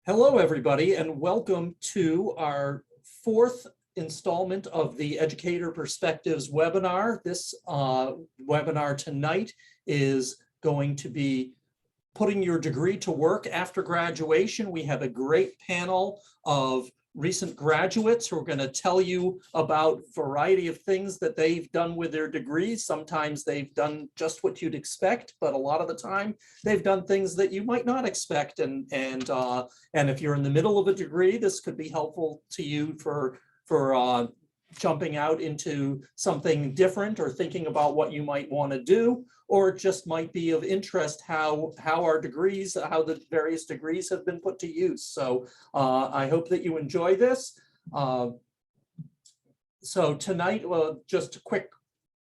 Hello, everybody, and welcome to our fourth installment of the Educator Perspectives webinar. This webinar tonight is going to be putting your degree to work after graduation. We have a great panel of recent graduates who are going to tell you about a variety of things that they've done with their degrees. Sometimes they've done just what you'd expect, but a lot of the time they've done things that you might not expect. And if you're in the middle of a degree, this could be helpful to you for jumping out into something different or thinking about what you might want to do, or it just might be of interest how the various degrees have been put to use. So I hope that you enjoy this. So tonight, just a quick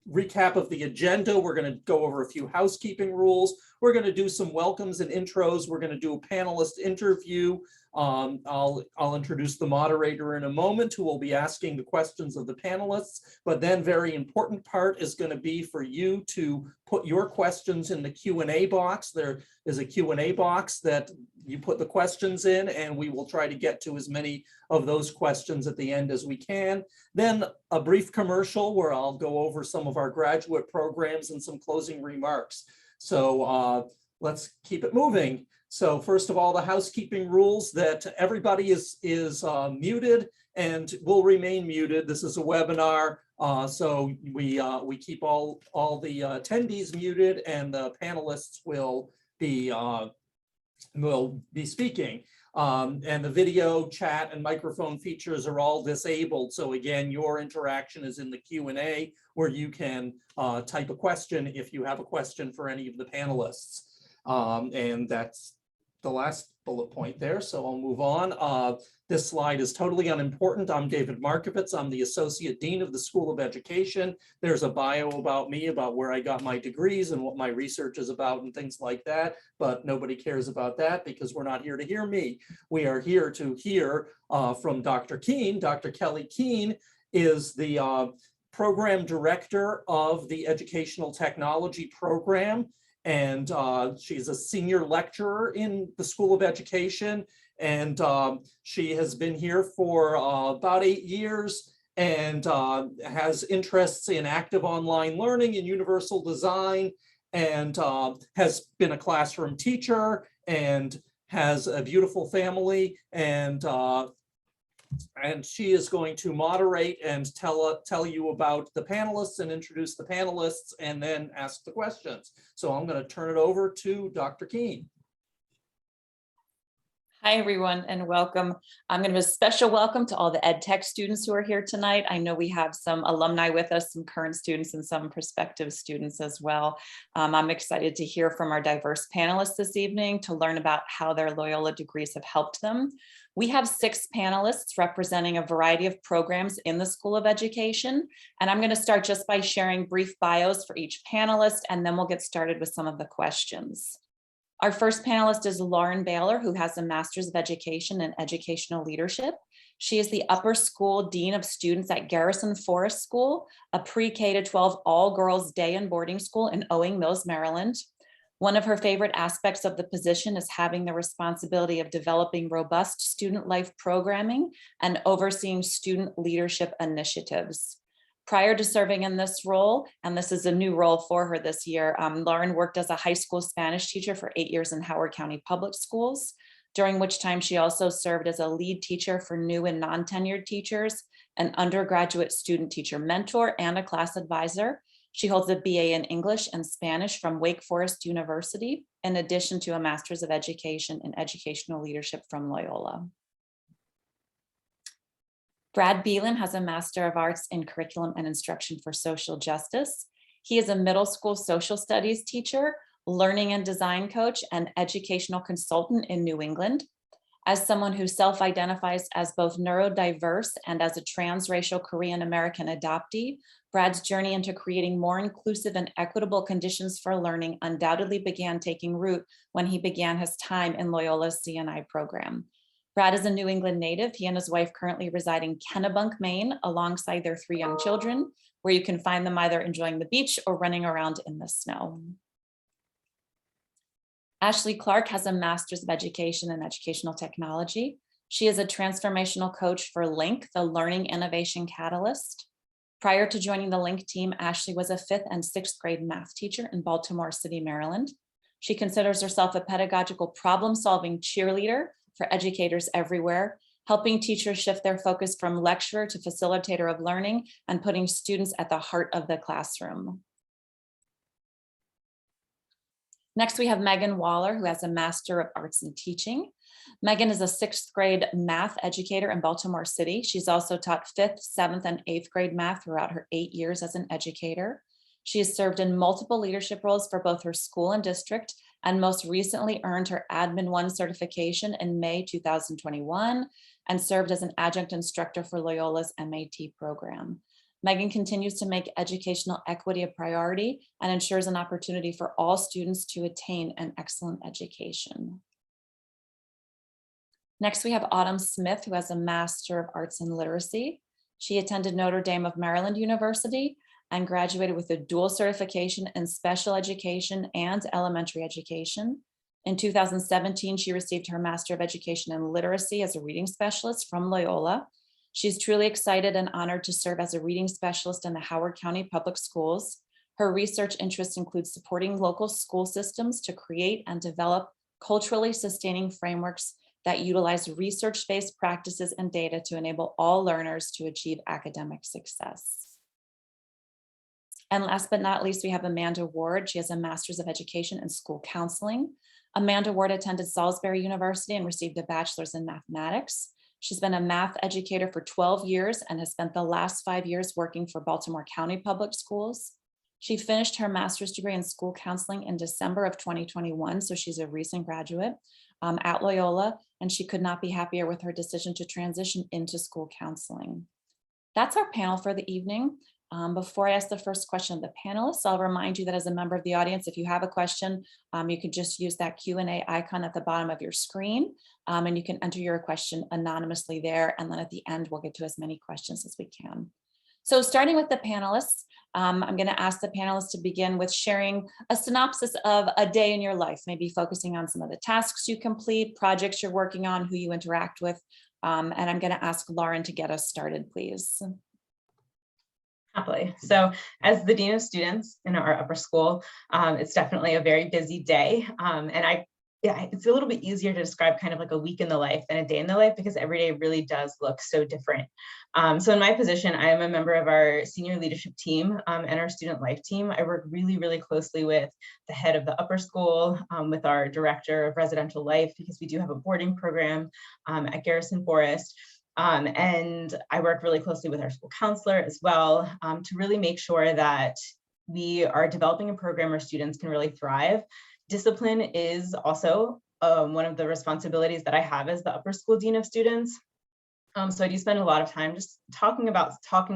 recap of the agenda. We're going to go over a few housekeeping rules. We're going to do some welcomes and intros. We're going to do a panelist interview. I'll introduce the moderator in a moment, who will be asking the questions of the panelists. But then, very important part is going to be for you to put your questions in the Q&A box. There is a Q&A box that you put the questions in, and we will try to get to as many of those questions at the end as we can. Then a brief commercial where I'll go over some of our graduate programs and some closing remarks. So let's keep it moving. So first of all, the housekeeping rules: that everybody is muted and will remain muted. This is a webinar, so we keep all the attendees muted, and the panelists will be speaking. And the video, chat, and microphone features are all disabled. So again, your interaction is in the Q&A, where you can type a question if you have a question for any of the panelists. And that's the last bullet point there, so I'll move on. This slide is totally unimportant. I'm David Markovitz. I'm the Associate Dean of the School of Education. There's a bio about me, about where I got my degrees and what my research is about and things like that, but nobody cares about that because we're not here to hear me. We are here to hear from Dr. Keane. Dr. Kelly Keane is the Program Director of the Educational Technology Program. And she's a senior lecturer in the School of Education. And she has been here for about 8 years and has interests in active online learning and universal design, and has been a classroom teacher and has a beautiful family. And she is going to moderate and tell you about the panelists and introduce the panelists and then ask the questions. So I'm going to turn it over to Dr. Keane. Hi, everyone, and welcome. I'm going to give a special welcome to all the ed tech students who are here tonight. I know we have some alumni with us, some current students and some prospective students as well. I'm excited to hear from our diverse panelists this evening to learn about how their Loyola degrees have helped them. We have 6 panelists representing a variety of programs in the School of Education, and I'm going to start just by sharing brief bios for each panelist, and then we'll get started with some of the questions. Our first panelist is Lauren Baylor, who has a Master's of Education in Educational Leadership. She is the Upper School Dean of Students at Garrison Forest School, a pre-K to 12 all-girls day and boarding school in Owing Mills, Maryland. One of her favorite aspects of the position is having the responsibility of developing robust student life programming and overseeing student leadership initiatives. Prior to serving in this role, and this is a new role for her this year, Lauren worked as a high school Spanish teacher for 8 years in Howard County Public Schools, during which time she also served as a lead teacher for new and non-tenured teachers, an undergraduate student teacher mentor, and a class advisor. She holds a BA in English and Spanish from Wake Forest University, in addition to a Master's of Education in Educational Leadership from Loyola. Brad Beelan has a Master of Arts in Curriculum and Instruction for Social Justice. He is a middle school social studies teacher, learning and design coach, and educational consultant in New England. As someone who self-identifies as both neurodiverse and as a transracial Korean American adoptee, Brad's journey into creating more inclusive and equitable conditions for learning undoubtedly began taking root when he began his time in Loyola's CNI program. Brad is a New England native. He and his wife currently reside in Kennebunk, Maine, alongside their 3 young children, where you can find them either enjoying the beach or running around in the snow. Ashley Clark has a Master's of Education in Educational Technology. She is a transformational coach for LINC, the Learning Innovation Catalyst. Prior to joining the LINC team, Ashley was a 5th and 6th grade math teacher in Baltimore City, Maryland. She considers herself a pedagogical problem-solving cheerleader for educators everywhere, helping teachers shift their focus from lecturer to facilitator of learning and putting students at the heart of the classroom. Next, we have Megan Waller, who has a Master of Arts in Teaching. Megan is a 6th grade math educator in Baltimore City. She's also taught 5th, 7th, and 8th grade math throughout her 8 years as an educator. She has served in multiple leadership roles for both her school and district, and most recently earned her Admin 1 certification in May 2021, and served as an adjunct instructor for Loyola's MAT program. Megan continues to make educational equity a priority and ensures an opportunity for all students to attain an excellent education. Next, we have Autumn Smith, who has a Master of Arts in Literacy. She attended Notre Dame of Maryland University and graduated with a dual certification in special education and elementary education. In 2017, she received her Master of Education in Literacy as a reading specialist from Loyola. She's truly excited and honored to serve as a reading specialist in the Howard County Public Schools. Her research interests include supporting local school systems to create and develop culturally sustaining frameworks that utilize research-based practices and data to enable all learners to achieve academic success. And last but not least, we have Amanda Ward. She has a Master's of Education in School Counseling. Amanda Ward attended Salisbury University and received a bachelor's in mathematics. She's been a math educator for 12 years and has spent the last 5 years working for Baltimore County Public Schools. She finished her master's degree in school counseling in December of 2021, so she's a recent graduate at Loyola, and she could not be happier with her decision to transition into school counseling. That's our panel for the evening. Before I ask the first question of the panelists, I'll remind you that as a member of the audience, if you have a question, you can just use that Q&A icon at the bottom of your screen, and you can enter your question anonymously there. And then at the end, we'll get to as many questions as we can. So starting with the panelists, I'm going to ask the panelists to begin with sharing a synopsis of a day in your life, maybe focusing on some of the tasks you complete, projects you're working on, who you interact with. And I'm going to ask Lauren to get us started, please. Happily. So as the Dean of Students in our upper school, it's definitely a very busy day. It's a little bit easier to describe kind of like a week in the life than a day in the life, because every day really does look so different. So in my position, I am a member of our senior leadership team and our student life team. I work really, really closely with the head of the upper school, with our director of residential life, because we do have a boarding program at Garrison Forest. And I work really closely with our school counselor as well to really make sure that we are developing a program where students can really thrive. Discipline is also one of the responsibilities that I have as the upper school dean of students. So I do spend a lot of time just talking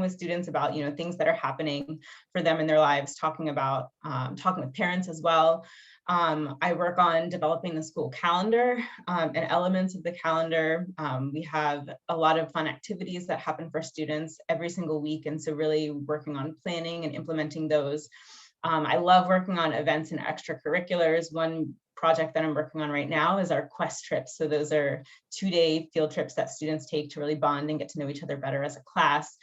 with students about, things that are happening for them in their lives, talking with parents as well. I work on developing the school calendar and elements of the calendar. We have a lot of fun activities that happen for students every single week. And so really working on planning and implementing those. I love working on events and extracurriculars. One project that I'm working on right now is our quest trips. So those are 2-day field trips that students take to really bond and get to know each other better as a class.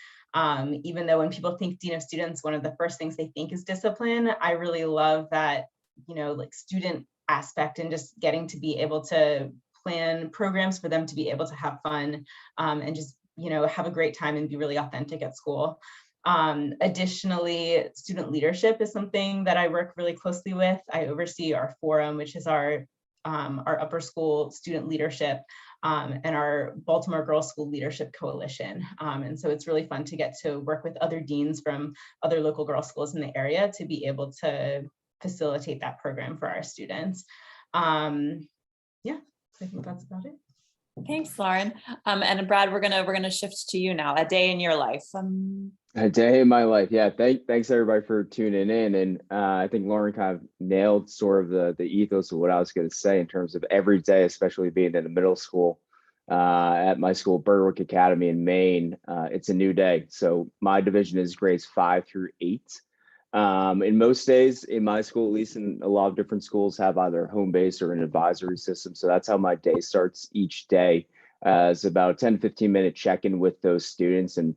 Even though when people think Dean of Students, one of the first things they think is discipline, I really love that, like student aspect and just getting to be able to plan programs for them to be able to have fun and just, have a great time and be really authentic at school. Additionally, student leadership is something that I work really closely with. I oversee our forum, which is our upper school student leadership and our Baltimore Girls School Leadership Coalition. And so it's really fun to get to work with other deans from other local girls schools in the area to be able to facilitate that program for our students. So I think that's about it. Thanks, Lauren. And Brad, we're gonna shift to you now. A day in your life. A day in my life. Yeah. Thanks everybody for tuning in. And I think Lauren kind of nailed sort of the ethos of what I was going to say in terms of every day, especially being in a middle school at my school, Berwick Academy in Maine. It's a new day. So my division is grades 5 through 8. In most days, in my school, at least, in a lot of different schools, have either home base or an advisory system. So that's how my day starts each day. It's about a 10 to 15-minute check-in with those students. And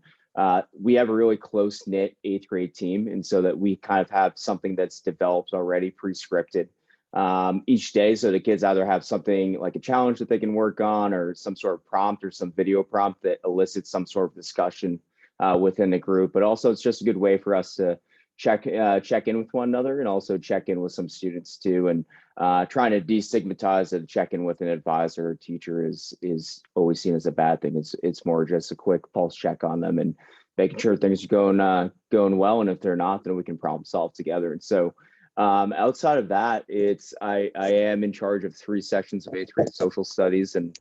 we have a really close-knit 8th grade team. And so that we kind of have something that's developed already, pre-scripted each day. So the kids either have something like a challenge that they can work on, or some sort of prompt or some video prompt that elicits some sort of discussion within the group. But also it's just a good way for us to check in with one another, and also check in with some students too. And trying to destigmatize that check in with an advisor or teacher is always seen as a bad thing. It's more just a quick pulse check on them and making sure things are going well. And if they're not, then we can problem solve together. And so outside of that, I am in charge of 3 sections of 8th grade social studies, and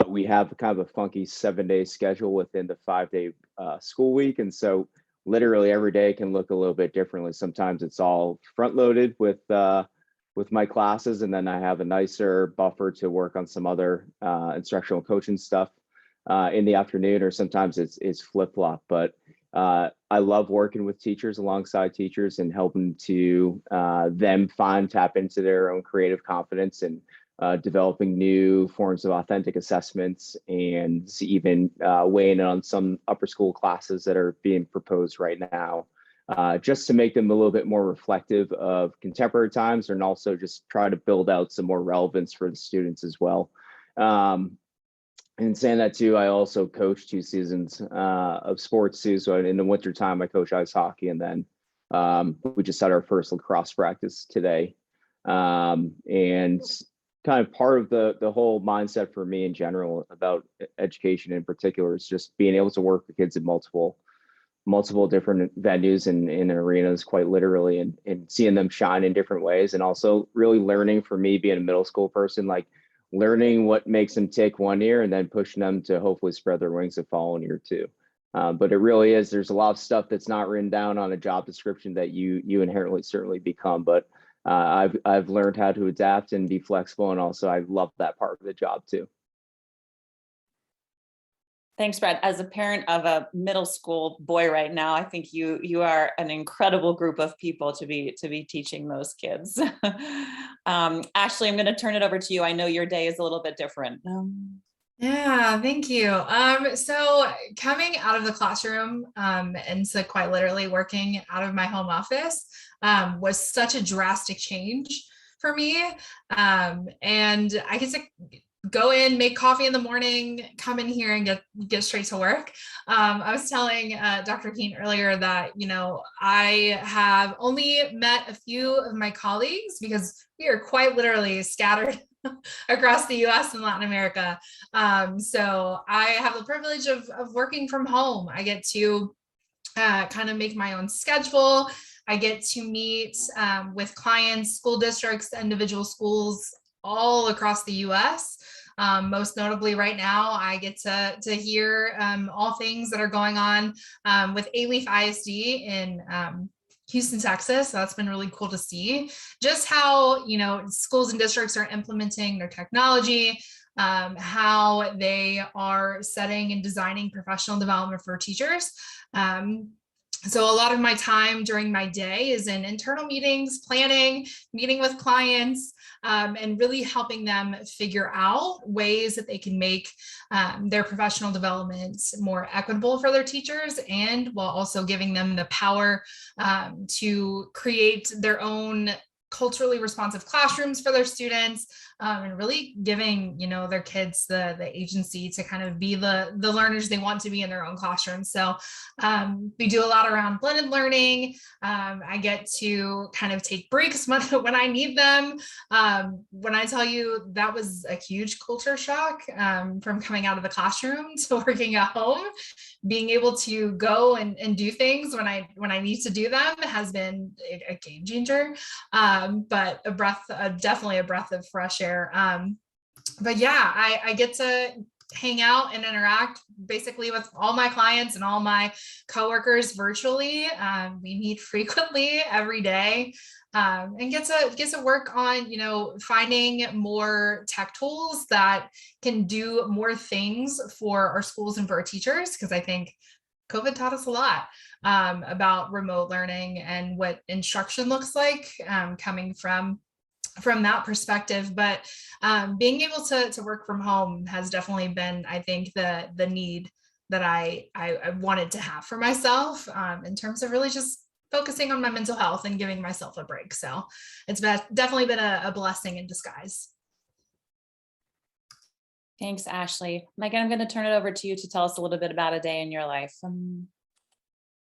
we have kind of a funky 7-day schedule within the 5-day school week. And so literally every day can look a little bit differently. Sometimes it's all front loaded with my classes, and then I have a nicer buffer to work on some other instructional coaching stuff in the afternoon, or sometimes it's flip flop. But I love working with teachers, alongside teachers, and helping to them tap into their own creative confidence, and developing new forms of authentic assessments, and even weighing in on some upper school classes that are being proposed right now, just to make them a little bit more reflective of contemporary times, and also just try to build out some more relevance for the students as well. And saying that too, I also coach 2 seasons of sports too. So in the wintertime, I coach ice hockey, and then we just had our first lacrosse practice today. And kind of part of the whole mindset for me in general about education in particular is just being able to work with kids in multiple different venues and arenas, quite literally, and seeing them shine in different ways. And also really learning, for me being a middle school person, like learning what makes them tick one year and then pushing them to hopefully spread their wings the following year too. But it really is, there's a lot of stuff that's not written down on a job description that you inherently certainly become. But I've learned how to adapt and be flexible, and also I love that part of the job too. Thanks, Brad. As a parent of a middle school boy right now, I think you are an incredible group of people to be teaching those kids. Ashley, I'm going to turn it over to you. I know your day is a little bit different. Yeah, thank you. So coming out of the classroom and so quite literally working out of my home office was such a drastic change for me. And I get to go in, make coffee in the morning, come in here and get straight to work. I was telling Dr. Keane earlier that, I have only met a few of my colleagues because we are quite literally scattered across the US and Latin America. So I have the privilege of working from home. I get to kind of make my own schedule. I get to meet with clients, school districts, individual schools all across the US. Most notably right now, I get to hear all things that are going on with A-Leaf ISD in Houston, Texas. So that's been really cool to see just how, schools and districts are implementing their technology, how they are setting and designing professional development for teachers. So a lot of my time during my day is in internal meetings, planning, meeting with clients, and really helping them figure out ways that they can make their professional development more equitable for their teachers, and while also giving them the power to create their own culturally responsive classrooms for their students, and really giving their kids the agency to kind of be the learners they want to be in their own classrooms. So we do a lot around blended learning. I get to kind of take breaks when I need them. When I tell you that was a huge culture shock from coming out of the classroom to working at home, being able to go and do things when I need to do them has been a game changer. But definitely a breath of fresh air. But yeah, I get to hang out and interact basically with all my clients and all my coworkers virtually. We meet frequently every day, and get to work on, finding more tech tools that can do more things for our schools and for our teachers. Because I think COVID taught us a lot about remote learning and what instruction looks like, coming from that perspective. But being able to work from home has definitely been, I think, the need that I wanted to have for myself, in terms of really just focusing on my mental health and giving myself a break. So it's definitely been a blessing in disguise. Thanks, Ashley. Megan, I'm going to turn it over to you to tell us a little bit about a day in your life.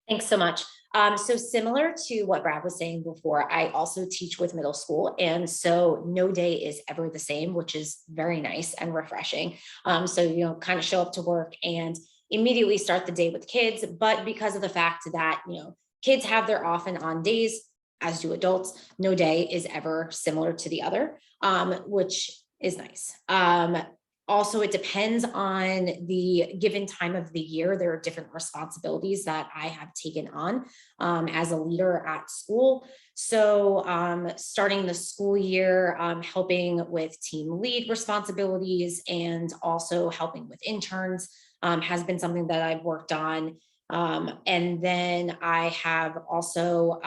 Thanks so much. So similar to what Brad was saying before, I also teach with middle school. And so no day is ever the same, which is very nice and refreshing. So, kind of show up to work and immediately start the day with kids. But because of the fact that, kids have their off and on days, as do adults, no day is ever similar to the other, which is nice. Also, it depends on the given time of the year. There are different responsibilities that I have taken on as a leader at school. So starting the school year, helping with team lead responsibilities and also helping with interns has been something that I've worked on. And then I have also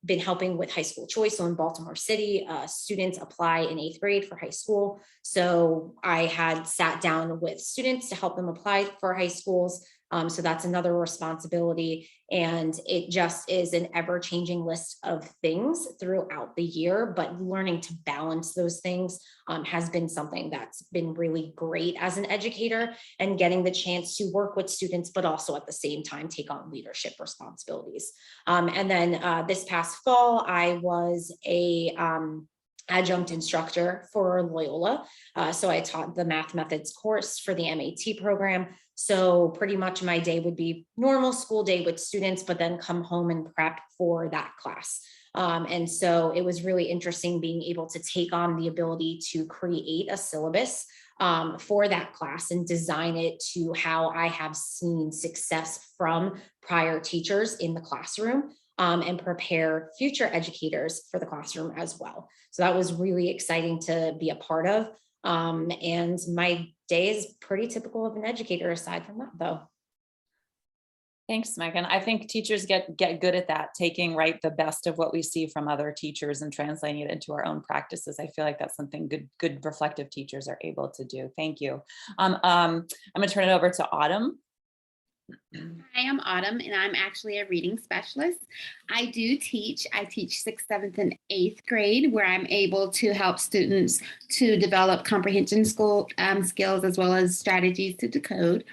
been helping with high school choice. So in Baltimore City, students apply in 8th grade for high school. So I had sat down with students to help them apply for high schools. So that's another responsibility. And it just is an ever-changing list of things throughout the year, but learning to balance those things has been something that's been really great as an educator, and getting the chance to work with students, but also at the same time take on leadership responsibilities. And then this past fall, I was a adjunct instructor for Loyola. So I taught the math methods course for the MAT program. So pretty much my day would be normal school day with students, but then come home and prep for that class. And so it was really interesting being able to take on the ability to create a syllabus for that class and design it to how I have seen success from prior teachers in the classroom, and prepare future educators for the classroom as well. So that was really exciting to be a part of. And my day is pretty typical of an educator aside from that, though. Thanks, Megan. I think teachers get good at that, taking the best of what we see from other teachers and translating it into our own practices. I feel like that's something good reflective teachers are able to do. Thank you. I'm going to turn it over to Autumn. Hi, I'm Autumn, and I'm actually a reading specialist. I teach 6th, 7th, and 8th grade, where I'm able to help students to develop comprehension skills as well as strategies to decode.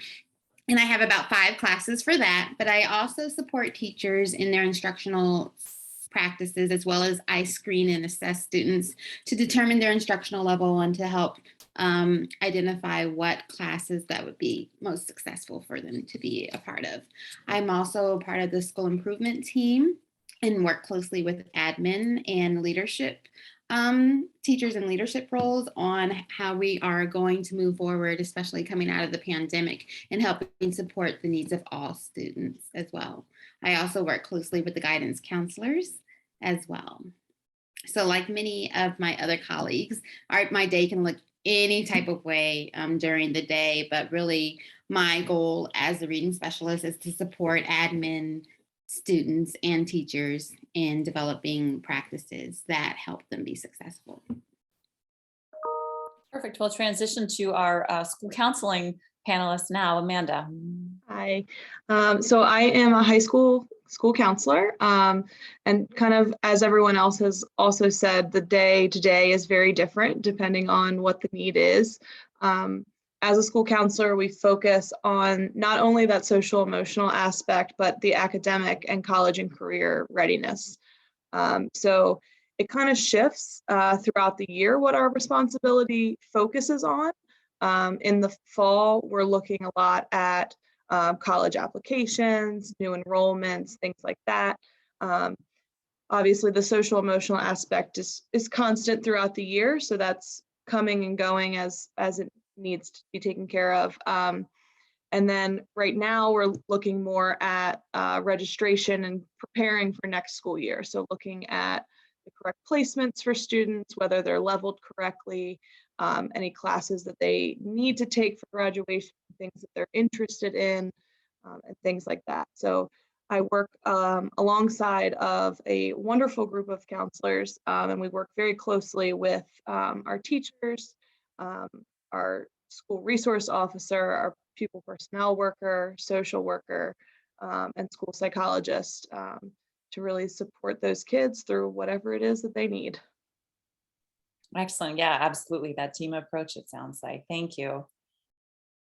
And I have about 5 classes for that, but I also support teachers in their instructional practices, as well as I screen and assess students to determine their instructional level and to help identify what classes that would be most successful for them to be a part of. I'm also a part of the school improvement team and work closely with admin and leadership teachers in leadership roles on how we are going to move forward, especially coming out of the pandemic, and helping support the needs of all students as well. I also work closely with the guidance counselors as well. So like many of my other colleagues, my day can look any type of way during the day, but really my goal as a reading specialist is to support admin, students, and teachers in developing practices that help them be successful. Perfect. We'll transition to our school counseling panelist now, Amanda. Hi. So I am a high school counselor, and kind of as everyone else has also said, the day to day is very different depending on what the need is. As a school counselor, we focus on not only that social emotional aspect, but the academic and college and career readiness. So it kind of shifts throughout the year what our responsibility focuses on. In the fall, we're looking a lot at college applications, new enrollments, things like that. Obviously, the social emotional aspect is constant throughout the year, so that's coming and going as it needs to be taken care of. And then right now we're looking more at registration and preparing for next school year. So looking at the correct placements for students, whether they're leveled correctly, any classes that they need to take for graduation, things that they're interested in, and things like that. So I work alongside of a wonderful group of counselors, and we work very closely with our teachers, our school resource officer, our pupil personnel worker, social worker, and school psychologist to really support those kids through whatever it is that they need. Excellent. Yeah, absolutely. That team approach, it sounds like. Thank you.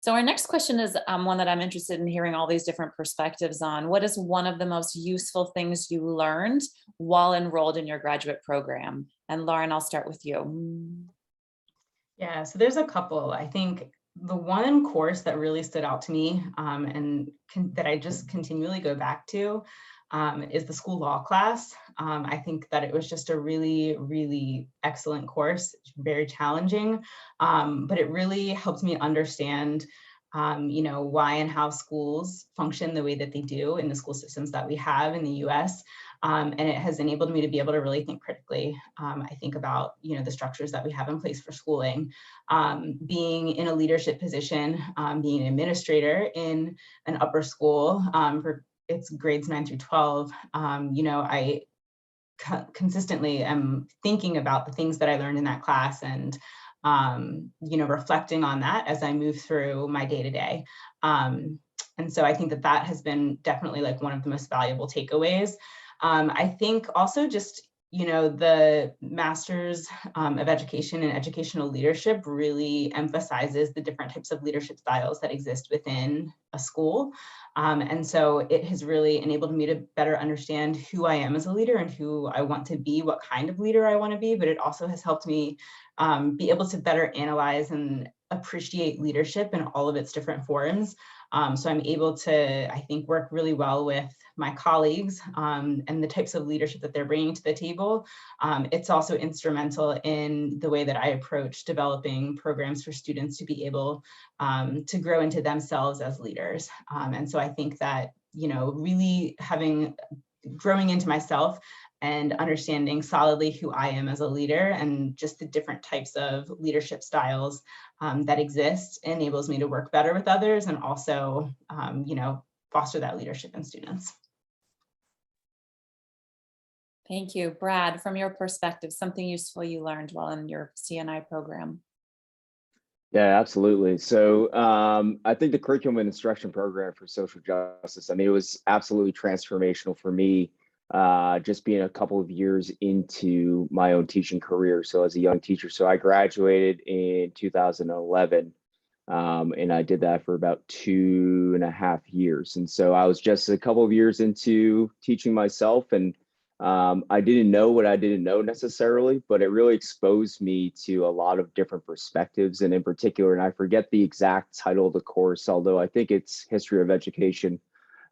So our next question is one that I'm interested in hearing all these different perspectives on. What is one of the most useful things you learned while enrolled in your graduate program? And Lauren, I'll start with you. Yeah, so there's a couple. I think the one course that really stood out to me and that I just continually go back to is the school law class. I think that it was just a really, really excellent course, very challenging, but it really helped me understand why and how schools function the way that they do in the school systems that we have in the US. And it has enabled me to be able to really think critically. I think about, the structures that we have in place for schooling, being in a leadership position, being an administrator in an upper school for its grades 9 through 12. I consistently am thinking about the things that I learned in that class and reflecting on that as I move through my day-to-day. And so I think that has been definitely like one of the most valuable takeaways. I think also just, the Masters of Education and Educational Leadership really emphasizes the different types of leadership styles that exist within a school. And so it has really enabled me to better understand who I am as a leader and who I want to be, what kind of leader I want to be, but it also has helped me be able to better analyze and appreciate leadership in all of its different forms. So I'm able to, I think, work really well with my colleagues and the types of leadership that they're bringing to the table. It's also instrumental in the way that I approach developing programs for students to be able to grow into themselves as leaders. And so I think that, really growing into myself and understanding solidly who I am as a leader and just the different types of leadership styles that exist enables me to work better with others and also, foster that leadership in students. Thank you. Brad, from your perspective, something useful you learned while in your CNI program? Yeah, absolutely. So I think the curriculum and instruction program for social justice, it was absolutely transformational for me, just being a couple of years into my own teaching career. So as a young teacher, so I graduated in 2011, and I did that for about 2.5 years. And so I was just a couple of years into teaching myself, and I didn't know what I didn't know necessarily, but it really exposed me to a lot of different perspectives. And in particular, and I forget the exact title of the course, although I think it's History of Education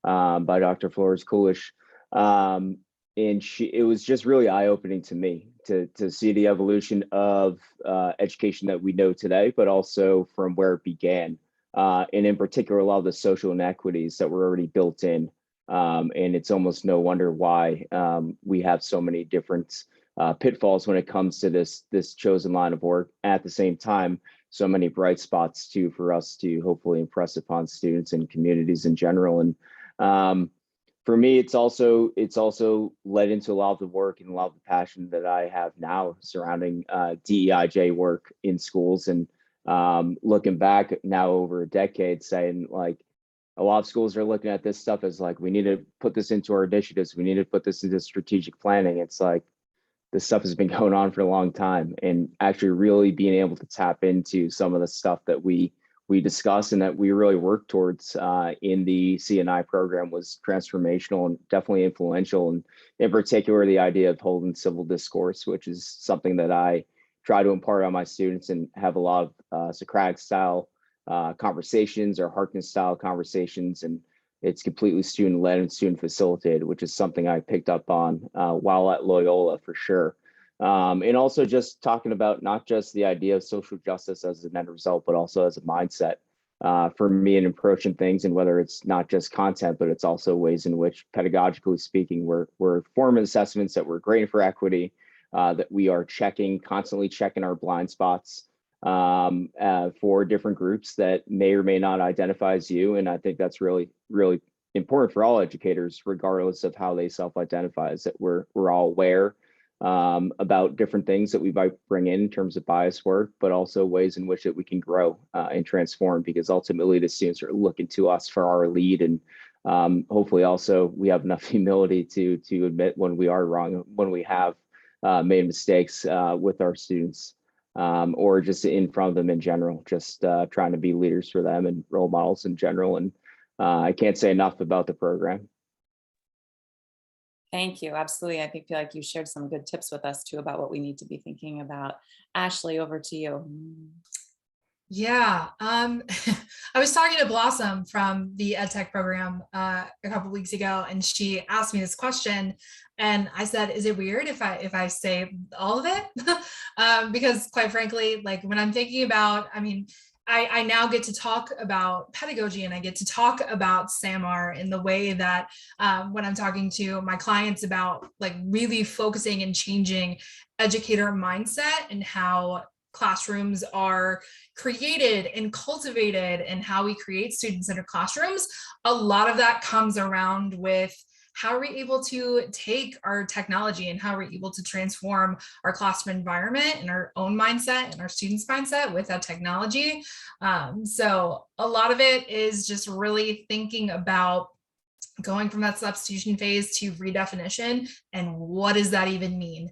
by Dr. Flores Coolish. And it was just really eye-opening to me to see the evolution of education that we know today, but also from where it began. And in particular, a lot of the social inequities that were already built in. And it's almost no wonder why we have so many different pitfalls when it comes to this chosen line of work. At the same time, so many bright spots too for us to hopefully impress upon students and communities in general. And for me, it's also led into a lot of the work and a lot of the passion that I have now surrounding DEIJ work in schools. And looking back now over a decade, saying like, a lot of schools are looking at this stuff as like, we need to put this into our initiatives. We need to put this into strategic planning. It's like, this stuff has been going on for a long time, and actually really being able to tap into some of the stuff that we discuss and that we really work towards in the CNI program was transformational and definitely influential. And in particular, the idea of holding civil discourse, which is something that I try to impart on my students and have a lot of Socratic style conversations or Harkness style conversations, and it's completely student led and student facilitated, which is something I picked up on while at Loyola for sure. And also just talking about not just the idea of social justice as an end result, but also as a mindset for me in approaching things, and whether it's not just content, but it's also ways in which pedagogically speaking, we're forming assessments that we're grading for equity, that we are constantly checking our blind spots, for different groups that may or may not identify as you. And I think that's really, really important for all educators, regardless of how they self-identify, is that we're all aware about different things that we might bring in terms of bias work, but also ways in which that we can grow and transform, because ultimately the students are looking to us for our lead. And hopefully also we have enough humility to admit when we are wrong, when we have made mistakes with our students, or just in front of them in general, just trying to be leaders for them and role models in general. And I can't say enough about the program. Thank you. Absolutely. I feel like you shared some good tips with us too about what we need to be thinking about. Ashley, over to you. Yeah, I was talking to Blossom from the EdTech program a couple weeks ago, and she asked me this question, and I said, "Is it weird if I say all of it?" Because quite frankly, like when I'm thinking about, I mean, I now get to talk about pedagogy, and I get to talk about SAMR in the way that when I'm talking to my clients about like really focusing and changing educator mindset and how classrooms are created and cultivated and how we create student-centered classrooms. A lot of that comes around with how are we able to take our technology and how we're able to transform our classroom environment and our own mindset and our students' mindset with that technology. So a lot of it is just really thinking about going from that substitution phase to redefinition, and what does that even mean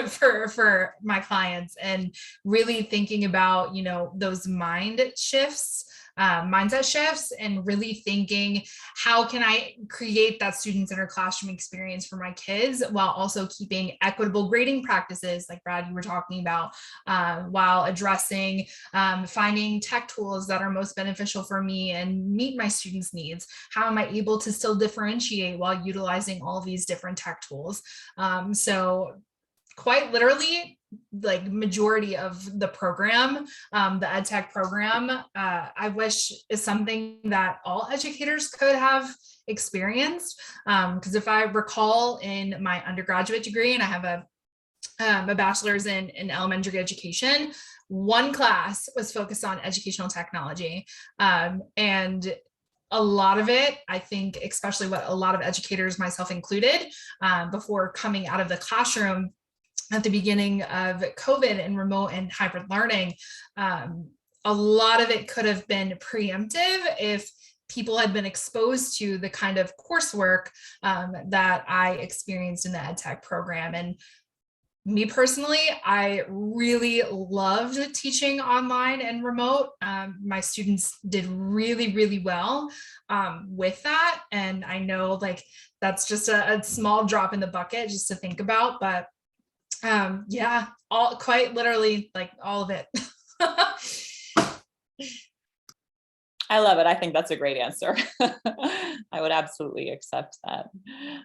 for my clients, and really thinking about, you know, those mindset shifts, and really thinking, how can I create that student-centered classroom experience for my kids while also keeping equitable grading practices, like Brad, you were talking about, while addressing finding tech tools that are most beneficial for me and meet my students' needs. How am I able to still differentiate while utilizing all these different tech tools? So quite literally, like majority of the program, the EdTech program, I wish is something that all educators could have experienced. Because if I recall in my undergraduate degree, and I have a bachelor's in elementary education, one class was focused on educational technology. And a lot of it, I think, especially what a lot of educators, myself included, before coming out of the classroom at the beginning of COVID and remote and hybrid learning, a lot of it could have been preemptive if people had been exposed to the kind of coursework that I experienced in the EdTech program. And me personally, I really loved teaching online and remote. My students did really, really well with that. And I know like that's just a small drop in the bucket just to think about, but yeah, quite literally, like all of it. I love it. I think that's a great answer. I would absolutely accept that.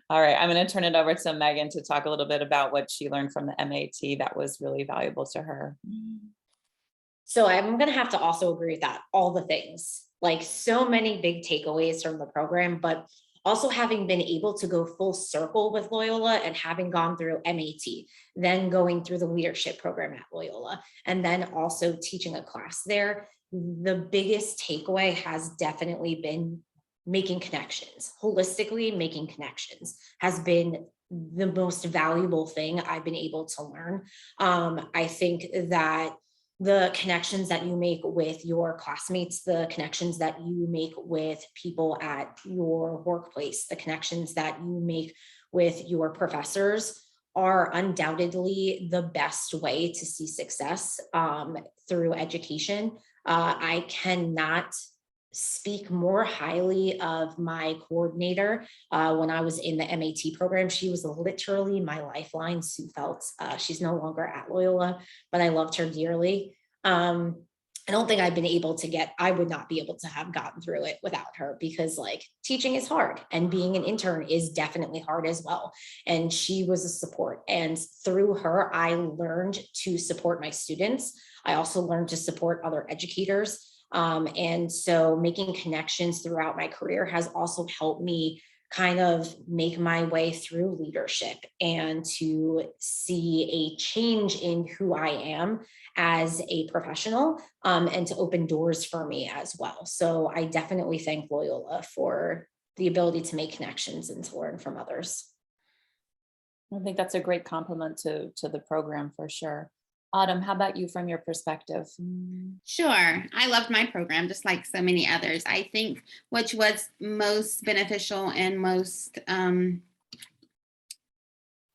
All right, I'm going to turn it over to Megan to talk a little bit about what she learned from the MAT that was really valuable to her. So I'm going to have to also agree with that, all the things, like so many big takeaways from the program, but also having been able to go full circle with Loyola and having gone through MAT, then going through the leadership program at Loyola, and then also teaching a class there, the biggest takeaway has definitely been making connections. Holistically, making connections has been the most valuable thing I've been able to learn. I think that the connections that you make with your classmates, the connections that you make with people at your workplace, the connections that you make with your professors are undoubtedly the best way to see success through education. I cannot speak more highly of my coordinator. When I was in the MAT program, she was literally my lifeline, Sue Feltz. She's no longer at Loyola, but I loved her dearly. I don't think I would not be able to have gotten through it without her, because like teaching is hard and being an intern is definitely hard as well. And she was a support. And through her, I learned to support my students. I also learned to support other educators. And so making connections throughout my career has also helped me kind of make my way through leadership and to see a change in who I am as a professional, and to open doors for me as well. So I definitely thank Loyola for the ability to make connections and to learn from others. I think that's a great compliment to the program for sure. Autumn, how about you from your perspective? Sure. I loved my program just like so many others. I think which was most beneficial and most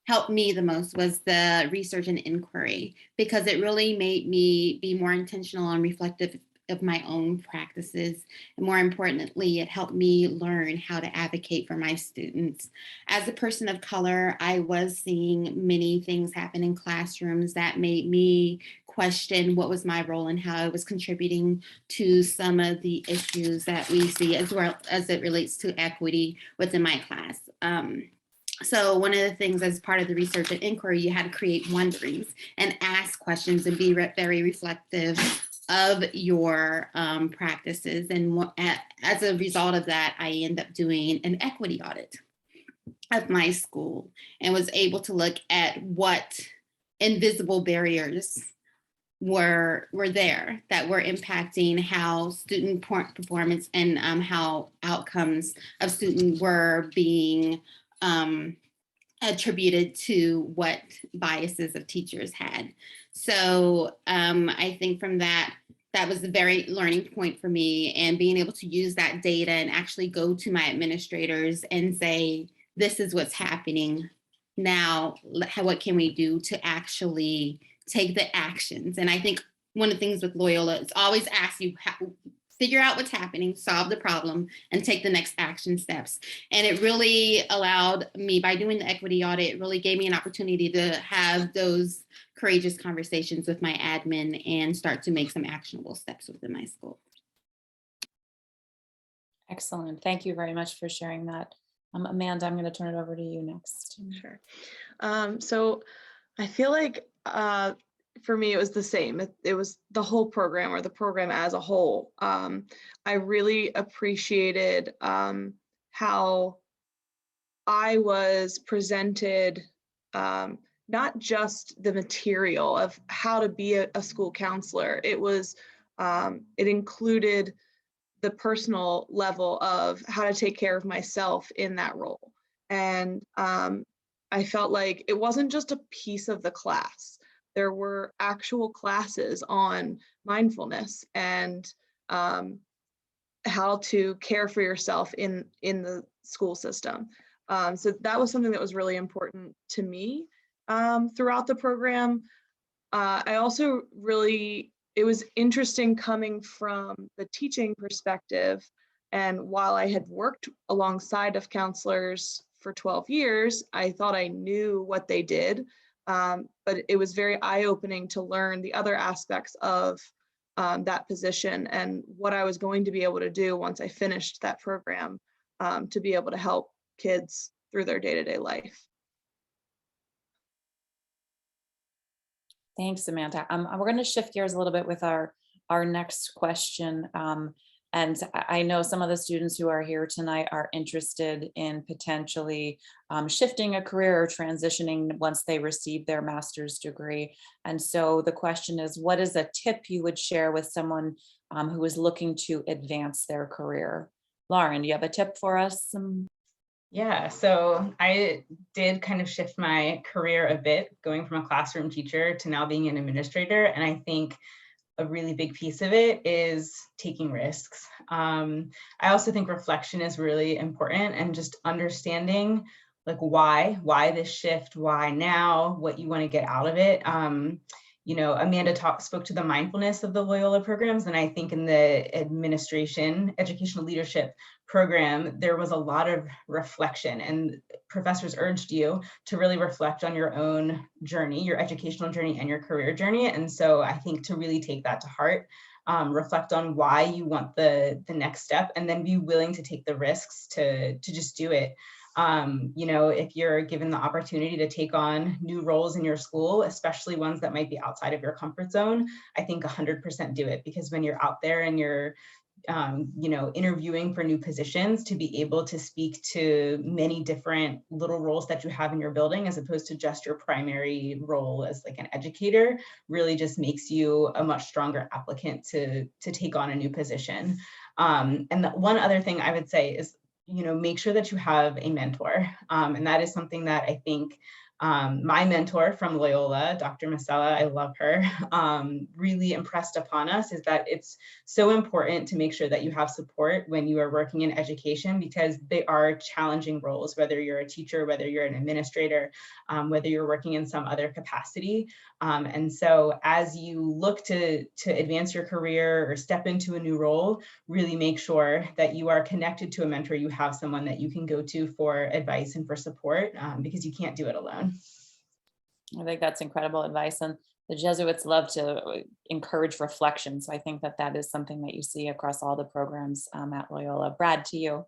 helped me the most was the research and inquiry, because it really made me be more intentional and reflective of my own practices. And more importantly, it helped me learn how to advocate for my students. As a person of color, I was seeing many things happen in classrooms that made me question what was my role and how I was contributing to some of the issues that we see, as well as it relates to equity within my class. So one of the things as part of the research and inquiry, you had to create wonderings and ask questions and be very reflective of your practices. And as a result of that, I ended up doing an equity audit of my school and was able to look at what invisible barriers were there that were impacting how student performance and how outcomes of students were being attributed to what biases of teachers had. So I think from that was a very learning point for me, and being able to use that data and actually go to my administrators and say, this is what's happening now, what can we do to actually take the actions? And I think one of the things with Loyola is always ask you, figure out what's happening, solve the problem, and take the next action steps. And it really allowed me, by doing the equity audit, it really gave me an opportunity to have those courageous conversations with my admin and start to make some actionable steps within my school. Excellent. Thank you very much for sharing that. Amanda, I'm going to turn it over to you next. Sure. So I feel like for me, it was the same. It was the whole program, or the program as a whole. I really appreciated how I was presented, not just the material of how to be a school counselor. It was, it included the personal level of how to take care of myself in that role. And I felt like it wasn't just a piece of the class. There were actual classes on mindfulness and how to care for yourself in the school system. So that was something that was really important to me throughout the program. I also really, it was interesting coming from the teaching perspective. And while I had worked alongside of counselors for 12 years, I thought I knew what they did. But it was very eye-opening to learn the other aspects of that position and what I was going to be able to do once I finished that program to be able to help kids through their day-to-day life. Thanks, Samantha. We're going to shift gears a little bit with our next question. And I know some of the students who are here tonight are interested in potentially shifting a career or transitioning once they receive their master's degree. And so the question is, what is a tip you would share with someone who is looking to advance their career? Lauren, do you have a tip for us? Yeah, so I did kind of shift my career a bit, going from a classroom teacher to now being an administrator. And I think a really big piece of it is taking risks. I also think reflection is really important, and just understanding like why this shift, why now, what you want to get out of it. You know, Amanda spoke to the mindfulness of the Loyola programs, and I think in the administration, educational leadership program, there was a lot of reflection, and professors urged you to really reflect on your own journey, your educational journey and your career journey. And so I think to really take that to heart, reflect on why you want the next step, and then be willing to take the risks to just do it. You know, if you're given the opportunity to take on new roles in your school, especially ones that might be outside of your comfort zone, I think 100% do it, because when you're out there and you're interviewing for new positions to be able to speak to many different little roles that you have in your building, as opposed to just your primary role as like an educator, really just makes you a much stronger applicant to take on a new position. And the one other thing I would say is, make sure that you have a mentor. And that is something that I think my mentor from Loyola, Dr. Masella, I love her, really impressed upon us, is that it's so important to make sure that you have support when you are working in education, because they are challenging roles, whether you're a teacher, whether you're an administrator, whether you're working in some other capacity. And so as you look to advance your career or step into a new role, really make sure that you are connected to a mentor. You have someone that you can go to for advice and for support, because you can't do it alone. I think that's incredible advice. And the Jesuits love to encourage reflection. So I think that that is something that you see across all the programs at Loyola. Brad, to you.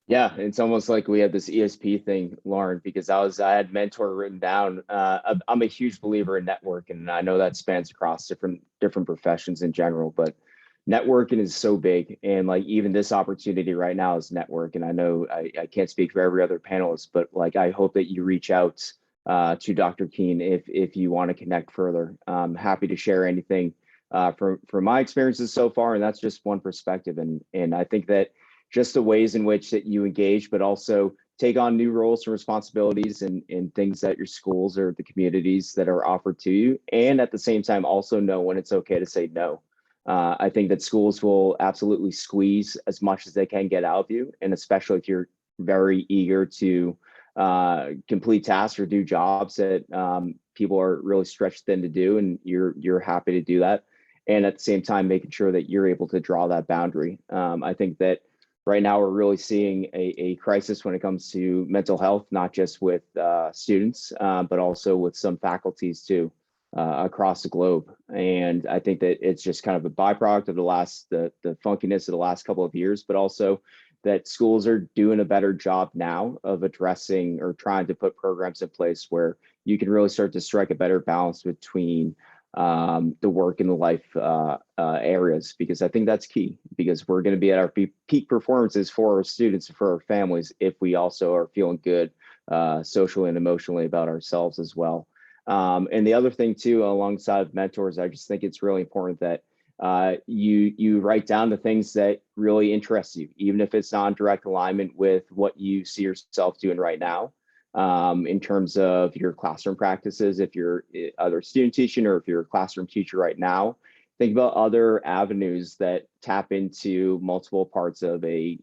Yeah, it's almost like we had this ESP thing, Lauren, because I had mentor written down. I'm a huge believer in networking, and I know that spans across different professions in general, but networking is so big. And like even this opportunity right now is network. And I know I can't speak for every other panelist, but like I hope that you reach out to Dr. Keane if you want to connect further. I'm happy to share anything from my experiences so far, and that's just one perspective. And I think that just the ways in which that you engage, but also take on new roles and responsibilities and things that your schools or the communities that are offered to you. And at the same time, also know when it's okay to say no. I think that schools will absolutely squeeze as much as they can get out of you. And especially if you're very eager to complete tasks or do jobs that people are really stretched thin to do, and you're happy to do that. And at the same time, making sure that you're able to draw that boundary. I think that right now we're really seeing a crisis when it comes to mental health, not just with students, but also with some faculties too across the globe. And I think that it's just kind of a byproduct of the funkiness of the last couple of years, but also that schools are doing a better job now of addressing or trying to put programs in place where you can really start to strike a better balance between the work and the life areas, because I think that's key, because we're going to be at our peak performances for our students and for our families if we also are feeling good socially and emotionally about ourselves as well. And the other thing too, alongside mentors, I just think it's really important that you write down the things that really interest you, even if it's not in direct alignment with what you see yourself doing right now. In terms of your classroom practices, if you're either student teaching or if you're a classroom teacher right now, think about other avenues that tap into multiple parts of a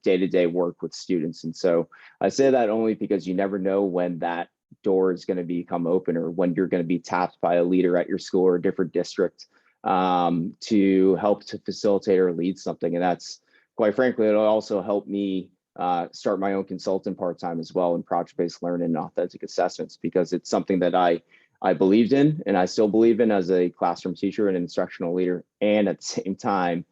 day-to-day work with students. And so I say that only because you never know when that door is going to become open, or when you're going to be tapped by a leader at your school or a different district to help to facilitate or lead something. And that's, quite frankly, it'll also help me start my own consultant part-time as well in project-based learning and authentic assessments, because it's something that I believed in and I still believe in as a classroom teacher and instructional leader. And at the same time,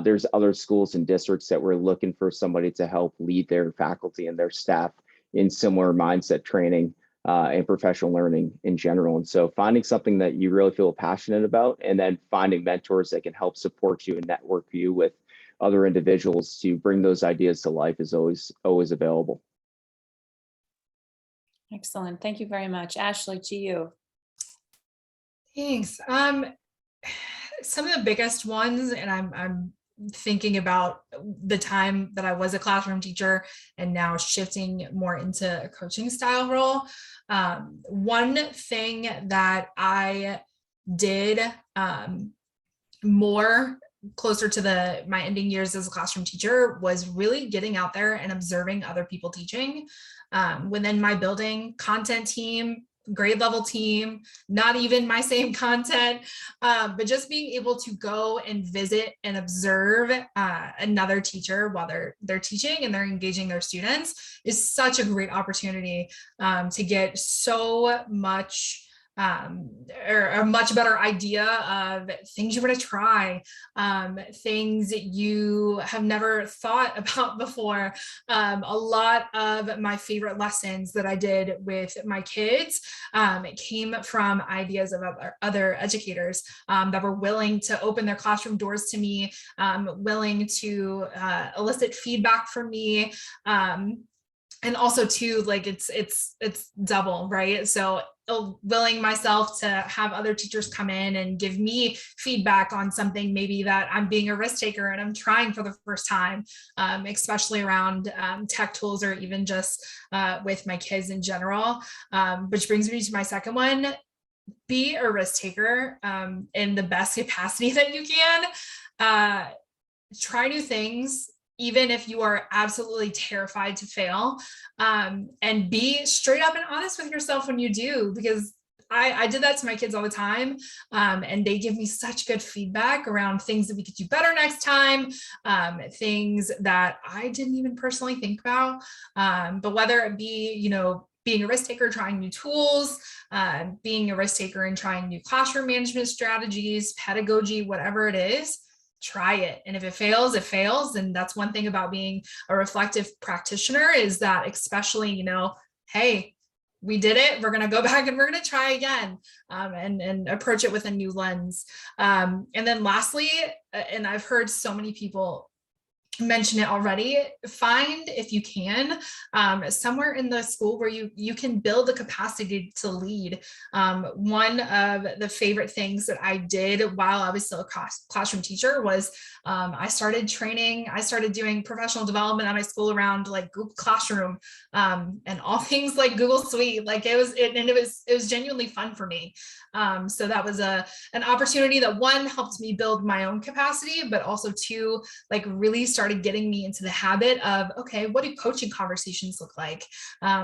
there's other schools and districts that were looking for somebody to help lead their faculty and their staff in similar mindset training and professional learning in general. And so finding something that you really feel passionate about, and then finding mentors that can help support you and network you with other individuals to bring those ideas to life is always available. Excellent. Thank you very much. Ashley, to you. Thanks. Some of the biggest ones, and I'm thinking about the time that I was a classroom teacher and now shifting more into a coaching style role. One thing that I did more closer to my ending years as a classroom teacher was really getting out there and observing other people teaching within my building, content team, grade level team, not even my same content, but just being able to go and visit and observe another teacher while they're teaching and they're engaging their students is such a great opportunity to get so much or a much better idea of things you're going to try, things that you have never thought about before. A lot of my favorite lessons that I did with my kids came from ideas of other educators that were willing to open their classroom doors to me, willing to elicit feedback from me. And also too, like it's double, right? So willing myself to have other teachers come in and give me feedback on something maybe that I'm being a risk taker and I'm trying for the first time, especially around tech tools or even just with my kids in general, which brings me to my second one. Be a risk taker in the best capacity that you can. Try new things, even if you are absolutely terrified to fail, and be straight up and honest with yourself when you do, because I did that to my kids all the time, and they give me such good feedback around things that we could do better next time, things that I didn't even personally think about, but whether it be, you know, being a risk taker, trying new tools, being a risk taker and trying new classroom management strategies, pedagogy, whatever it is, try it. And if it fails, it fails. And that's one thing about being a reflective practitioner is that, especially, you know, hey, we did it. We're going to go back and we're going to try again, and approach it with a new lens. And then lastly, and I've heard so many people mention it already, find, if you can, somewhere in the school where you can build the capacity to lead. One of the favorite things that I did while I was still a classroom teacher was I started doing professional development at my school around like Google Classroom, and all things like Google Suite. Like it was genuinely fun for me. So that was an opportunity that, one, helped me build my own capacity, but also two, like really started getting me into the habit of, okay, what do coaching conversations look like?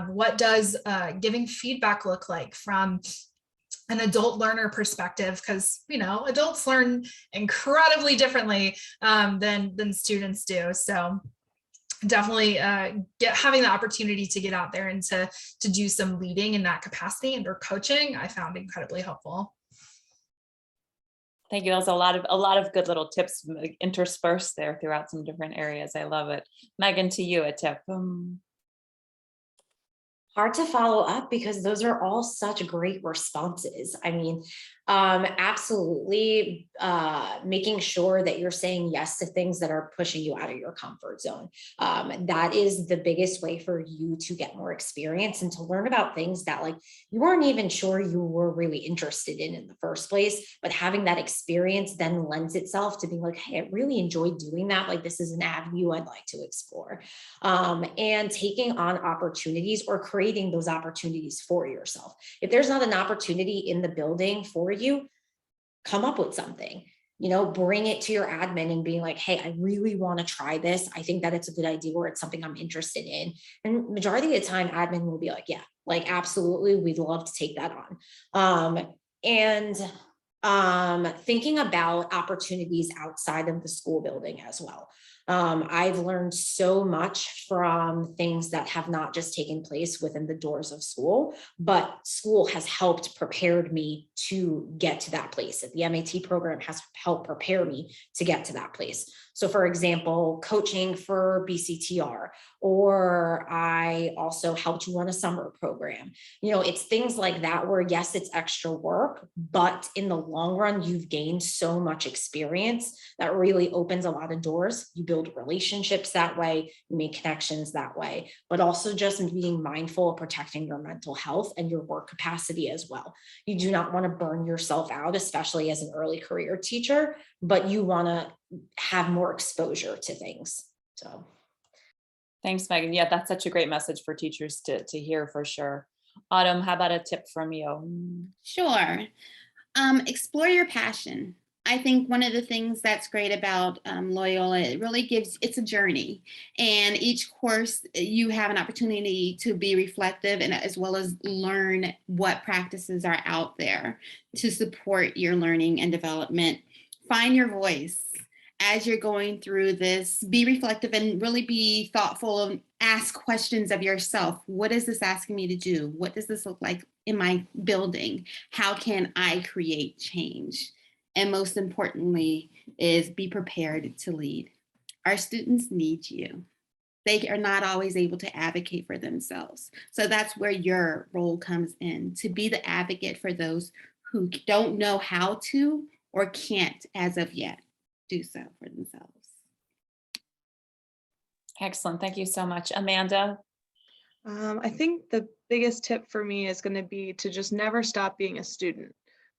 What does giving feedback look like from an adult learner perspective? Because, you know, adults learn incredibly differently than students do. So definitely having the opportunity to get out there and to do some leading in that capacity and or coaching, I found incredibly helpful. Thank you. That was a lot of good little tips interspersed there throughout some different areas. I love it. Megan, to you, a tip. Hard to follow up because those are all such great responses. I mean, absolutely making sure that you're saying yes to things that are pushing you out of your comfort zone. That is the biggest way for you to get more experience and to learn about things that like you weren't even sure you were really interested in the first place, but having that experience then lends itself to being like, hey, I really enjoyed doing that. Like this is an avenue I'd like to explore. And taking on opportunities or creating those opportunities for yourself. If there's not an opportunity in the building for you, come up with something, you know, bring it to your admin and being like, hey, I really want to try this. I think that it's a good idea or it's something I'm interested in. And majority of the time, admin will be like, yeah, like, absolutely. We'd love to take that on. Thinking about opportunities outside of the school building as well. I've learned so much from things that have not just taken place within the doors of school, but school has helped prepared me to get to that place. The MAT program has helped prepare me to get to that place. So for example, coaching for BCTR, or I also helped run a summer program. You know, it's things like that where yes, it's extra work, but in the long run, you've gained so much experience that really opens a lot of doors. You build relationships that way, you make connections that way, but also just being mindful of protecting your mental health and your work capacity as well. You do not want to burn yourself out, especially as an early career teacher, but you want to have more exposure to things. So thanks, Megan. Yeah, that's such a great message for teachers to hear for sure. Autumn, how about a tip from you? Sure. Explore your passion. I think one of the things that's great about Loyola, it really it's a journey. And each course, you have an opportunity to be reflective and as well as learn what practices are out there to support your learning and development. Find your voice. As you're going through this, be reflective and really be thoughtful ask questions of yourself. What is this asking me to do? What does this look like in my building? How can I create change? And most importantly is be prepared to lead. Our students need you. They are not always able to advocate for themselves. So that's where your role comes in, to be the advocate for those who don't know how to or can't as of yet do so for themselves. Excellent. Thank you so much. Amanda? I think the biggest tip for me is going to be to just never stop being a student.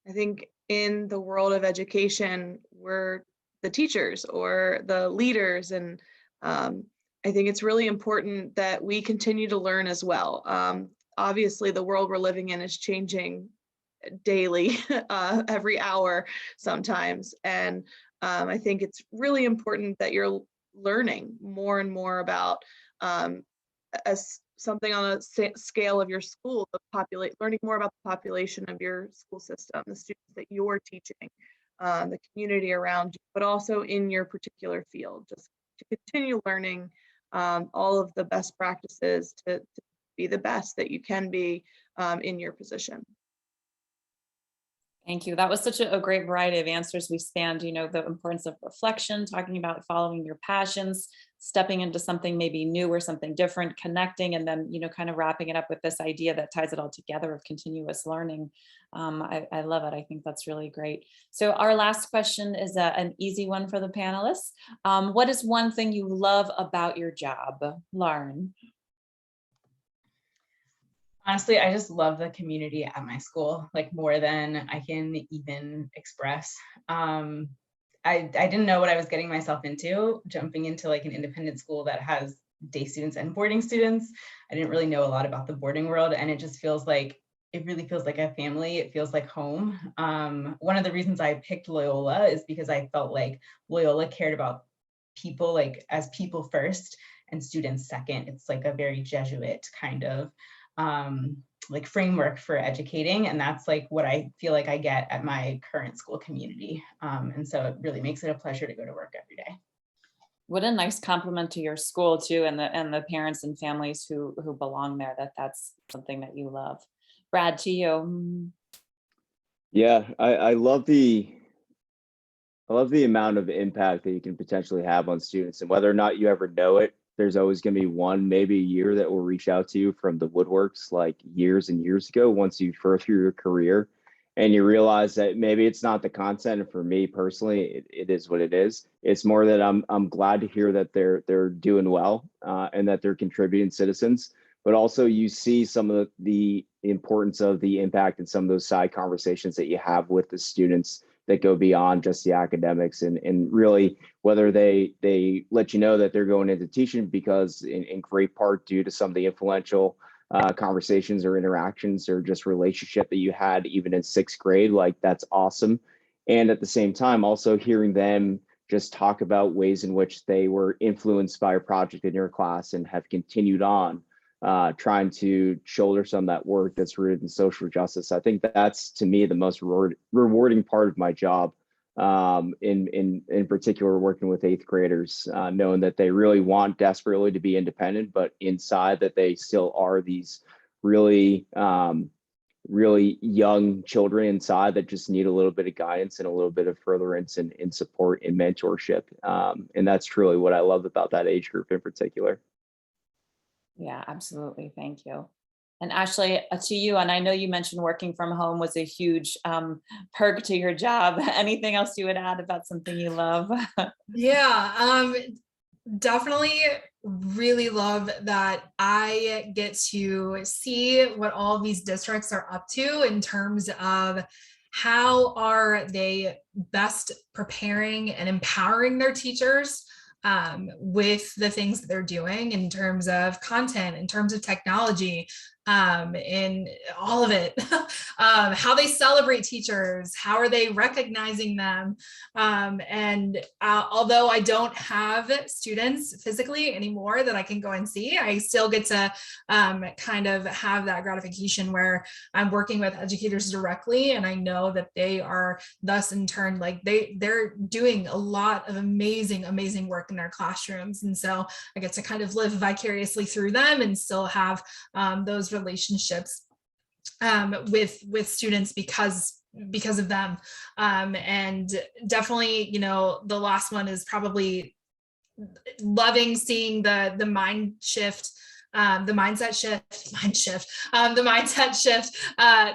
I think in the world of education, we're the teachers or the leaders, and I think it's really important that we continue to learn as well. Obviously, the world we're living in is changing daily, every hour sometimes. And I think it's really important that you're learning more and more about as something on a scale of your school, learning more about the population of your school system, the students that you're teaching, the community around you, but also in your particular field, just to continue learning all of the best practices to be the best that you can be in your position. Thank you. That was such a great variety of answers. We spanned, the importance of reflection, talking about following your passions, stepping into something maybe new or something different, connecting, and then, kind of wrapping it up with this idea that ties it all together of continuous learning. I love it. I think that's really great. So our last question is an easy one for the panelists. What is one thing you love about your job, Lauren? Honestly, I just love the community at my school, like more than I can even express. I didn't know what I was getting myself into, jumping into like an independent school that has day students and boarding students. I didn't really know a lot about the boarding world, and it really feels like a family. It feels like home. One of the reasons I picked Loyola is because I felt like Loyola cared about people, like as people first and students second. It's like a very Jesuit kind of like framework for educating. And that's like what I feel like I get at my current school community. And so it really makes it a pleasure to go to work every day. What a nice compliment to your school too, and the parents and families who belong there, that's something that you love. Brad, to you. Yeah, I love the amount of impact that you can potentially have on students, and whether or not you ever know it, there's always going to be one, maybe a year that will reach out to you from the woodworks like years and years ago, once you further your career and you realize that maybe it's not the content. And for me personally, it is what it is. It's more that I'm glad to hear that they're doing well and that they're contributing citizens, but also you see some of the importance of the impact and some of those side conversations that you have with the students that go beyond just the academics, and really whether they let you know that they're going into teaching because in great part due to some of the influential conversations or interactions or just relationship that you had even in 6th grade, like that's awesome. And at the same time, also hearing them just talk about ways in which they were influenced by a project in your class and have continued on trying to shoulder some of that work that's rooted in social justice. I think that's, to me, the most rewarding part of my job, in particular working with 8th graders, knowing that they really want desperately to be independent, but inside that they still are these really young children inside that just need a little bit of guidance and a little bit of furtherance and support and mentorship. And that's truly what I love about that age group in particular. Yeah, absolutely. Thank you. And Ashley, to you, and I know you mentioned working from home was a huge perk to your job. Anything else you would add about something you love? Yeah, definitely really love that I get to see what all of these districts are up to in terms of how are they best preparing and empowering their teachers with the things that they're doing in terms of content, in terms of technology, in all of it, how they celebrate teachers, how are they recognizing them. Although I don't have students physically anymore that I can go and see, I still get to kind of have that gratification where I'm working with educators directly, and I know that they are thus in turn, like they're doing a lot of amazing work in their classrooms. And so I get to kind of live vicariously through them and still have those relationships with students because of them. And definitely, you know, the last one is probably loving seeing the mindset shift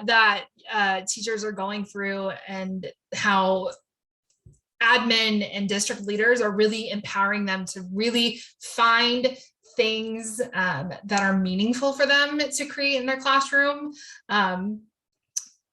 that teachers are going through, and how admin and district leaders are really empowering them to really find things that are meaningful for them to create in their classroom.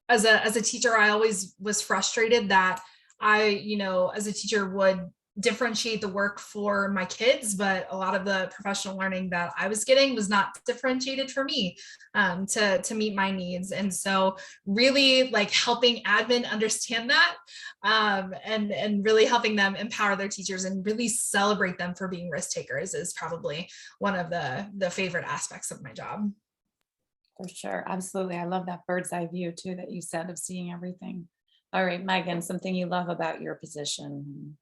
As a teacher, I always was frustrated that I, you know, as a teacher would differentiate the work for my kids, but a lot of the professional learning that I was getting was not differentiated for me to meet my needs. And so really like helping admin understand that and really helping them empower their teachers and really celebrate them for being risk takers is probably one of the favorite aspects of my job. For sure. Absolutely. I love that bird's eye view too, that you said, of seeing everything. All right, Megan, something you love about your position.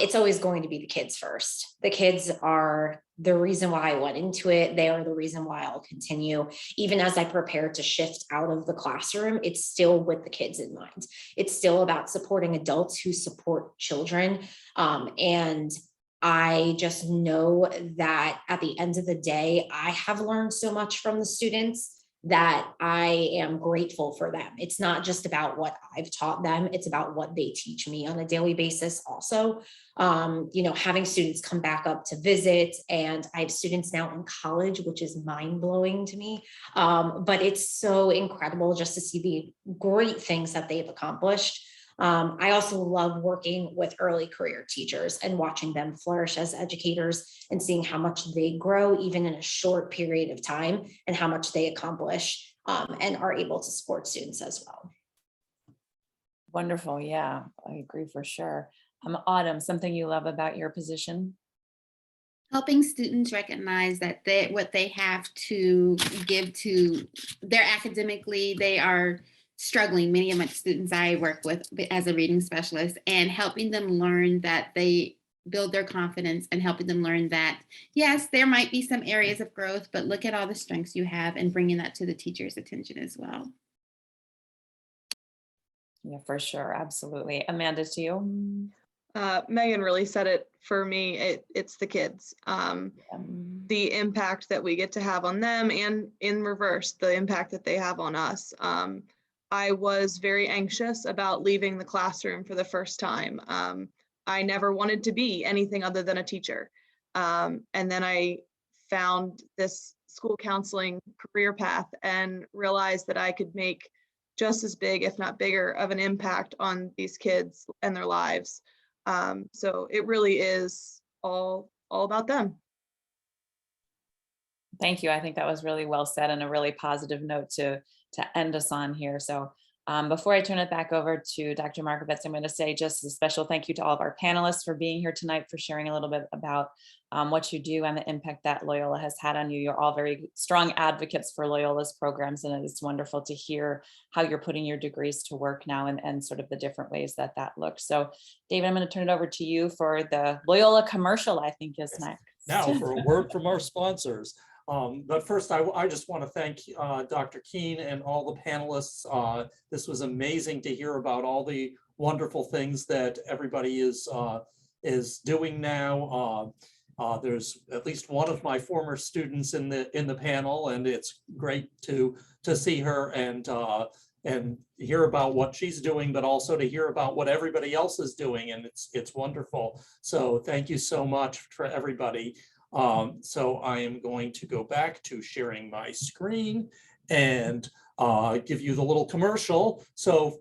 It's always going to be the kids first. The kids are the reason why I went into it. They are the reason why I'll continue. Even as I prepare to shift out of the classroom, it's still with the kids in mind. It's still about supporting adults who support children. And I just know that at the end of the day, I have learned so much from the students that I am grateful for them. It's not just about what I've taught them, it's about what they teach me on a daily basis also. You know, having students come back up to visit, and I have students now in college, which is mind-blowing to me. But it's so incredible just to see the great things that they've accomplished. I also love working with early career teachers and watching them flourish as educators and seeing how much they grow even in a short period of time, and how much they accomplish and are able to support students as well. Wonderful. Yeah, I agree for sure. Autumn, something you love about your position? Helping students recognize that what they have to give to their academically, they are struggling. Many of my students I work with as a reading specialist, and helping them learn that they build their confidence, and helping them learn that, yes, there might be some areas of growth, but look at all the strengths you have, and bringing that to the teacher's attention as well. Yeah, for sure. Absolutely. Amanda, to you? Megan really said it for me. It's the kids. The impact that we get to have on them, and in reverse, the impact that they have on us. I was very anxious about leaving the classroom for the first time. I never wanted to be anything other than a teacher. And then I found this school counseling career path and realized that I could make just as big, if not bigger, of an impact on these kids and their lives. So it really is all about them. Thank you. I think that was really well said, and a really positive note to end us on here. So before I turn it back over to Dr. Markovitz, I'm going to say just a special thank you to all of our panelists for being here tonight, for sharing a little bit about what you do and the impact that Loyola has had on you. You're all very strong advocates for Loyola's programs, and it's wonderful to hear how you're putting your degrees to work now, and sort of the different ways that looks. So David, I'm going to turn it over to you for the Loyola commercial, I think is next. Now for a word from our sponsors. But first, I just want to thank Dr. Keane and all the panelists. This was amazing to hear about all the wonderful things that everybody is doing now. There's at least one of my former students in the panel, and it's great to see her and hear about what she's doing, but also to hear about what everybody else is doing, and it's wonderful. So thank you so much for everybody. So I am going to go back to sharing my screen and give you the little commercial. So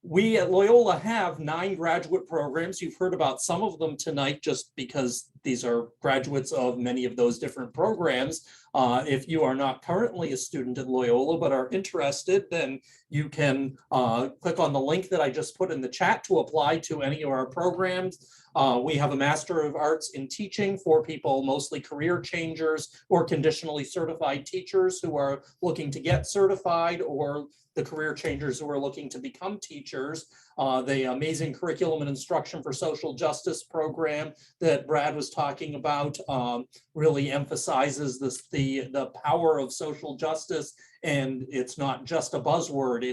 We at Loyola have 9 graduate programs. You've heard about some of them tonight just because these are graduates of many of those different programs. If you are not currently a student at Loyola but are interested, then you can click on the link that I just put in the chat to apply to any of our programs. We have a Master of Arts in Teaching for people, mostly career changers or conditionally certified teachers who are looking to get certified, or the career changers who are looking to become teachers. The Amazing Curriculum and Instruction for Social Justice program that Brad was talking about really emphasizes the power of social justice, and it's not just a buzzword.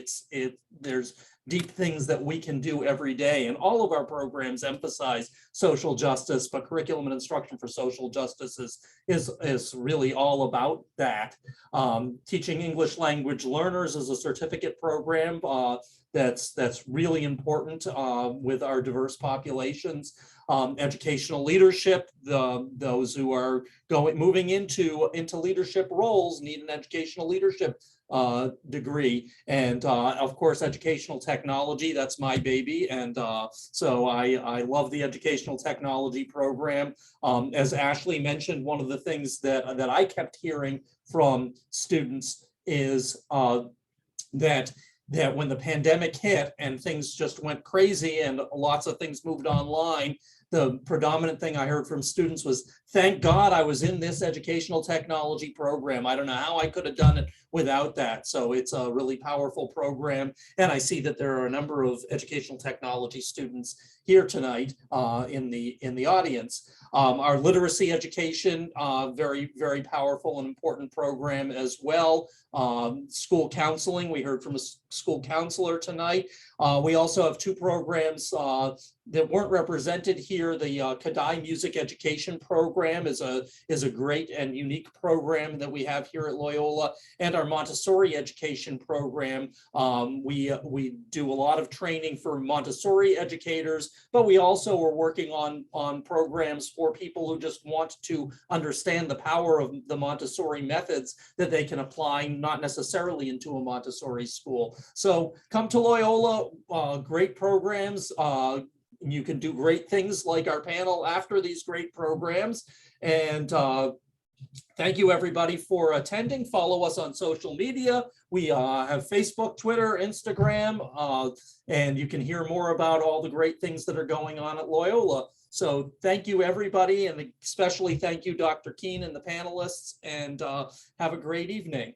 There's deep things that we can do every day, and all of our programs emphasize social justice, but Curriculum and Instruction for Social Justice is really all about that. Teaching English Language Learners is a certificate program that's really important with our diverse populations. Educational leadership, those who are moving into leadership roles need an educational leadership degree, and of course educational technology, that's my baby, and so I love the educational technology program. As Ashley mentioned, one of the things that I kept hearing from students is that when the pandemic hit and things just went crazy and lots of things moved online, the predominant thing I heard from students was, thank God I was in this educational technology program. I don't know how I could have done it without that. So it's a really powerful program. And I see that there are a number of educational technology students here tonight in the audience. Our literacy education, very, very powerful and important program as well. School counseling, we heard from a school counselor tonight. We also have 2 programs that weren't represented here. The Kadai Music Education Program is a great and unique program that we have here at Loyola, and our Montessori Education Program. We do a lot of training for Montessori educators, but we also are working on programs for people who just want to understand the power of the Montessori methods that they can apply, not necessarily into a Montessori school. So come to Loyola, great programs. You can do great things like our panel after these great programs. And thank you everybody for attending. Follow us on social media. We have Facebook, Twitter, Instagram, and you can hear more about all the great things that are going on at Loyola. So thank you everybody, and especially thank you Dr. Keane and the panelists, and have a great evening.